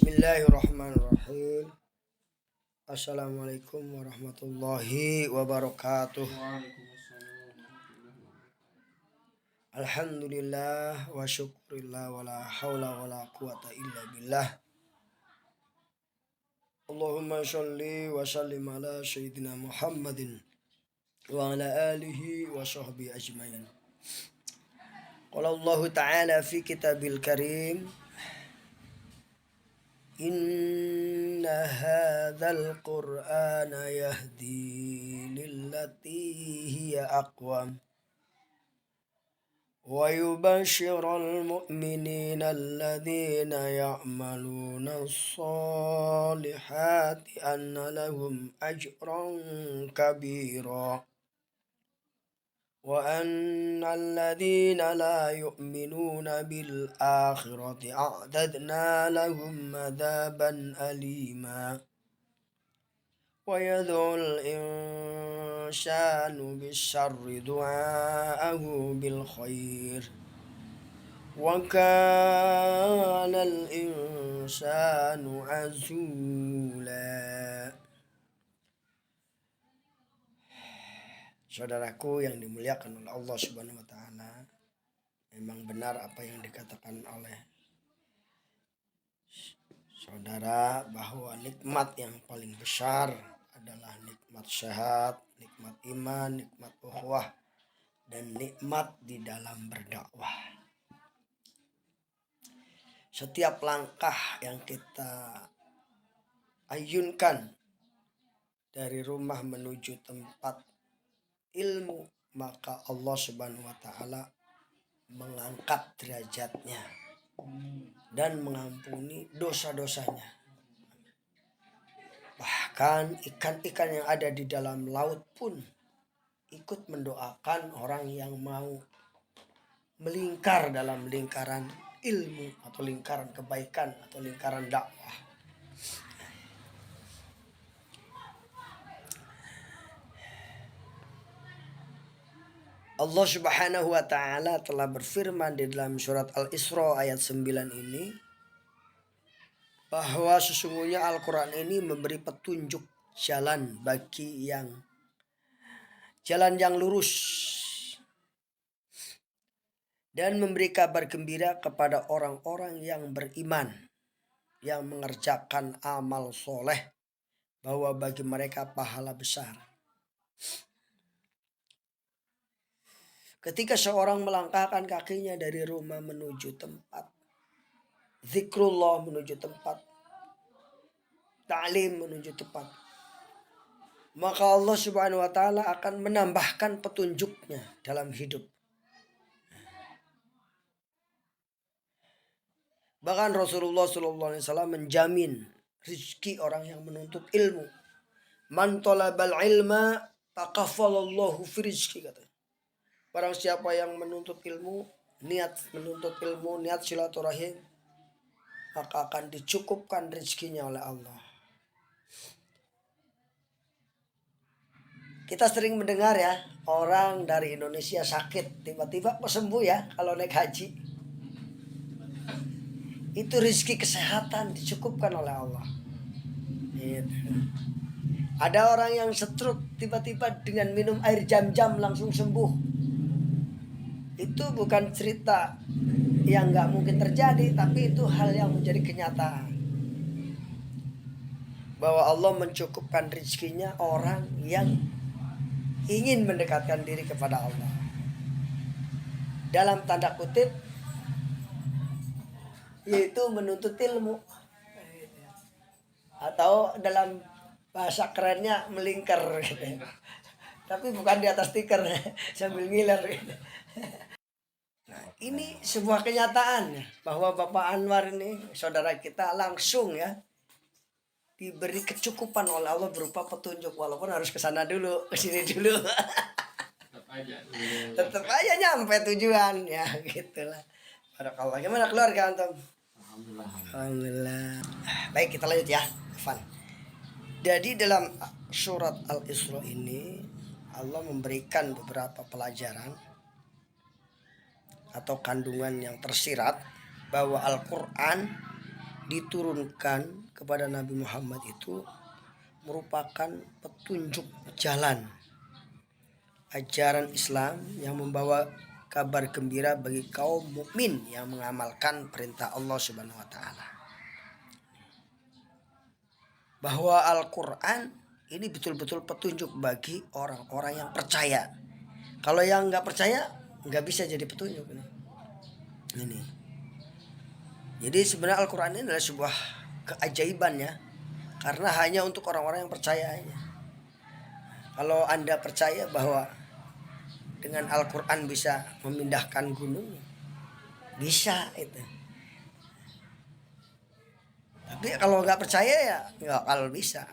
Bismillahirrahmanirrahim. Assalamualaikum warahmatullahi wabarakatuh. Alhamdulillah wa syukurillah wa la hawla wa la quwata illa billah. Allahumma sholli wa sallim ala sayyidina Muhammadin wa ala alihi wa sahbihi ajmain. Qala Allah ta'ala fi kitabil karim, inna hadzal qur'ana yahdi lillati hiya aqwam wa yubashshirul mu'minina alladhina ya'maluna as-solihati anna lahum ajran kabira wa anna alladhina la yu'minuna bil akhirati a'tadna lahum adzaban alima wa yad'ul insanu bisyarri du'aahu bil khair wa kana al insanu azula. Saudaraku yang dimuliakan oleh Allah Subhanahu wa taala, memang benar apa yang dikatakan oleh saudara bahwa nikmat yang paling besar adalah nikmat sehat, nikmat iman, nikmat ukhuwah, dan nikmat di dalam berdakwah. Setiap langkah yang kita ayunkan dari rumah menuju tempat ilmu, maka Allah Subhanahu wa taala mengangkat derajatnya dan mengampuni dosa-dosanya. Bahkan ikan-ikan yang ada di dalam laut pun ikut mendoakan orang yang mau melingkar dalam lingkaran ilmu atau lingkaran kebaikan atau lingkaran dakwah. Allah Subhanahu wa taala telah berfirman di dalam surat Al-Isra ayat 9 ini bahwa sesungguhnya Al-Quran ini memberi petunjuk jalan bagi jalan yang lurus dan memberi kabar gembira kepada orang-orang yang beriman yang mengerjakan amal soleh bahwa bagi mereka pahala besar. Ketika seorang melangkahkan kakinya dari rumah menuju tempat zikrullah, menuju tempat ta'lim, menuju tempat, maka Allah Subhanahu wa taala akan menambahkan petunjuknya dalam hidup. Bahkan Rasulullah SAW menjamin rizki orang yang menuntut ilmu. Man talabal ilma taqaffalallahu fi rizki, katanya. Barang siapa yang menuntut ilmu, niat silaturahim, maka akan dicukupkan rezekinya oleh Allah. Kita sering mendengar ya, orang dari Indonesia sakit, tiba-tiba kok sembuh ya kalau naik haji. Itu rezeki kesehatan dicukupkan oleh Allah. Ada orang yang stroke, tiba-tiba dengan minum air jam-jam langsung sembuh. Itu bukan cerita yang gak mungkin terjadi, tapi itu hal yang menjadi kenyataan. Bahwa Allah mencukupkan rezekinya orang yang ingin mendekatkan diri kepada Allah. Dalam tanda kutip, yaitu menuntut ilmu. Atau dalam bahasa kerennya melingkar. Tapi bukan di atas tikar sambil ngiler. Nah, ini sebuah kenyataan bahwa Bapak Anwar ini, saudara kita, langsung ya diberi kecukupan oleh Allah berupa petunjuk, walaupun harus ke sana dulu, ke sini dulu. Tetap aja nyampe tujuan ya, gitulah. Barakallah. Gimana keluarga antum? Alhamdulillah. Baik, kita lanjut ya, Van. Jadi dalam surat Al-Isra ini Allah memberikan beberapa pelajaran atau kandungan yang tersirat bahwa Al-Quran diturunkan kepada Nabi Muhammad itu merupakan petunjuk jalan ajaran Islam yang membawa kabar gembira bagi kaum mukmin yang mengamalkan perintah Allah Subhanahu wa taala. Bahwa Al-Qur'an ini betul-betul petunjuk bagi orang-orang yang percaya. Kalau yang nggak percaya nggak bisa jadi petunjuk ini. Jadi sebenarnya Al-Qur'an ini adalah sebuah keajaiban ya, karena hanya untuk orang-orang yang percaya aja. Kalau Anda percaya bahwa dengan Al-Quran bisa memindahkan gunung, bisa itu. Tapi kalau nggak percaya ya nggak kalau bisa.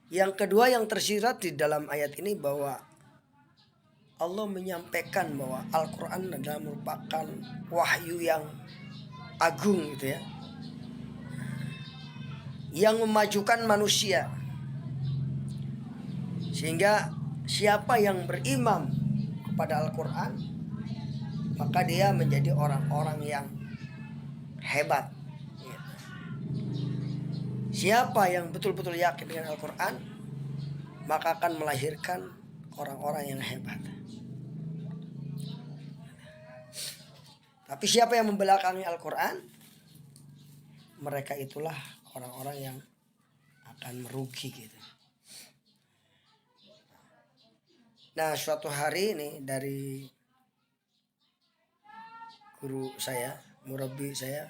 Yang kedua yang tersirat di dalam ayat ini bahwa Allah menyampaikan bahwa Al-Quran adalah merupakan wahyu yang agung gitu ya, yang memajukan manusia, sehingga siapa yang beriman kepada Al-Quran maka dia menjadi orang-orang yang hebat. Siapa yang betul-betul yakin dengan Al-Quran maka akan melahirkan orang-orang yang hebat. Tapi siapa yang membelakangi Al-Quran, mereka itulah orang-orang yang akan merugi gitu. Nah, suatu hari ini dari guru saya, murabi saya,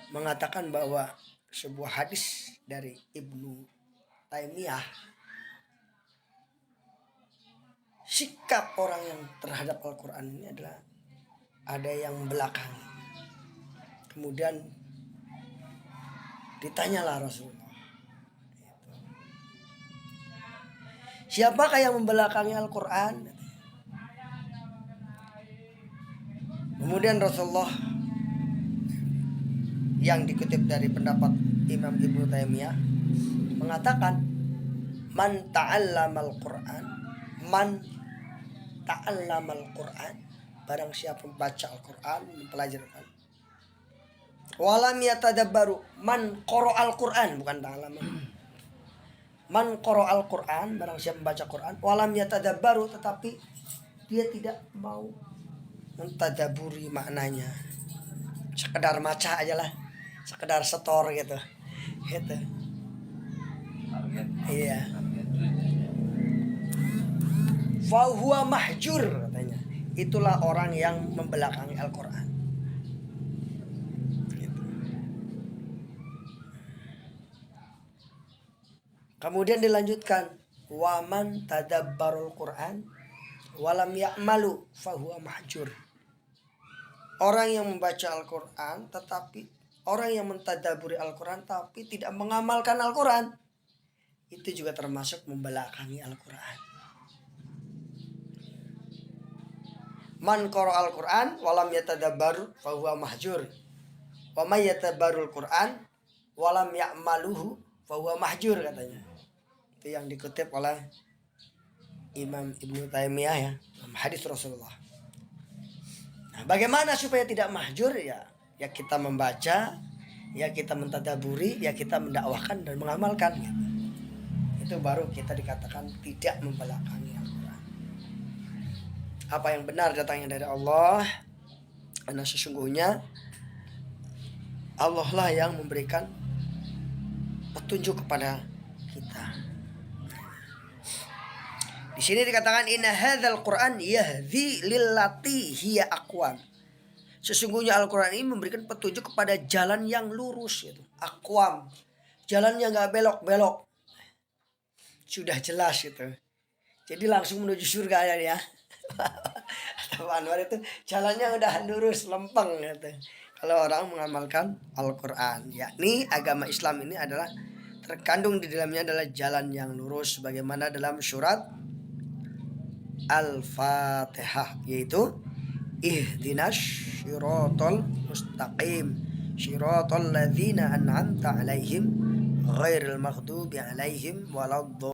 mengatakan bahwa sebuah hadis dari Ibnu Taimiyah, sikap orang yang terhadap Al-Quran ini adalah ada yang membelakangi. Kemudian ditanyalah Rasulullah, siapakah yang membelakangi Al-Quran? Kemudian Rasulullah yang dikutip dari pendapat Imam Ibnu Taimiyah mengatakan, man ta'allamal Qur'an, man ta'allamal Qur'an, barang siapa membaca Al-Quran, mempelajari Al-Quran, walam yatadabbaru, man qara'al Qur'an, bukan ta'allamal, man qara'al Qur'an, barang siapa membaca Quran, walam yatadabbaru, tetapi dia tidak mau mentadaburi maknanya, sekedar baca aja lah, sekedar setor gitu. Iya. Fahuwa mahjur katanya. Itulah orang yang membelakangi Al-Quran. Gitu. Kemudian dilanjutkan, waman tadabbarul Quran walam ya'malu fahuwa mahjur. Orang yang membaca Al-Quran tetapi orang yang mentadaburi Al-Quran tapi tidak mengamalkan Al-Quran, itu juga termasuk membelakangi Al-Quran. Man qara Al-Quran walam yatadabbaru fahuwa mahjur. Wa may yatadabbarul Quran walam ya'maluhu fahuwa mahjur katanya. Itu yang dikutip oleh Imam Ibnu Taimiyah ya, hadis Rasulullah. Nah, bagaimana supaya tidak mahjur ya? Ya kita membaca, ya kita mentadaburi, ya kita mendakwahkan dan mengamalkan gitu. Itu baru kita dikatakan tidak membelakangi Al-Quran. Apa yang benar datangnya dari Allah, karena sesungguhnya Allah lah yang memberikan petunjuk kepada kita. Di sini dikatakan inna hadzal Qur'an yahdi lillati hiya aqwam. Sesungguhnya Al-Quran ini memberikan petunjuk kepada jalan yang lurus gitu. Aqwam. Jalan yang enggak belok-belok. Sudah jelas gitu. Jadi langsung menuju surga ya. Atau Anwar itu jalannya udah lurus, lempeng gitu. Kalau orang mengamalkan Al-Quran, yakni agama Islam ini adalah terkandung di dalamnya adalah jalan yang lurus, sebagaimana dalam surat Al-Fatihah, yaitu ihdinas syiratal mustaqim syiratal ladzina an'amta alaihim ghairil maghdubi alaihim waladdallin.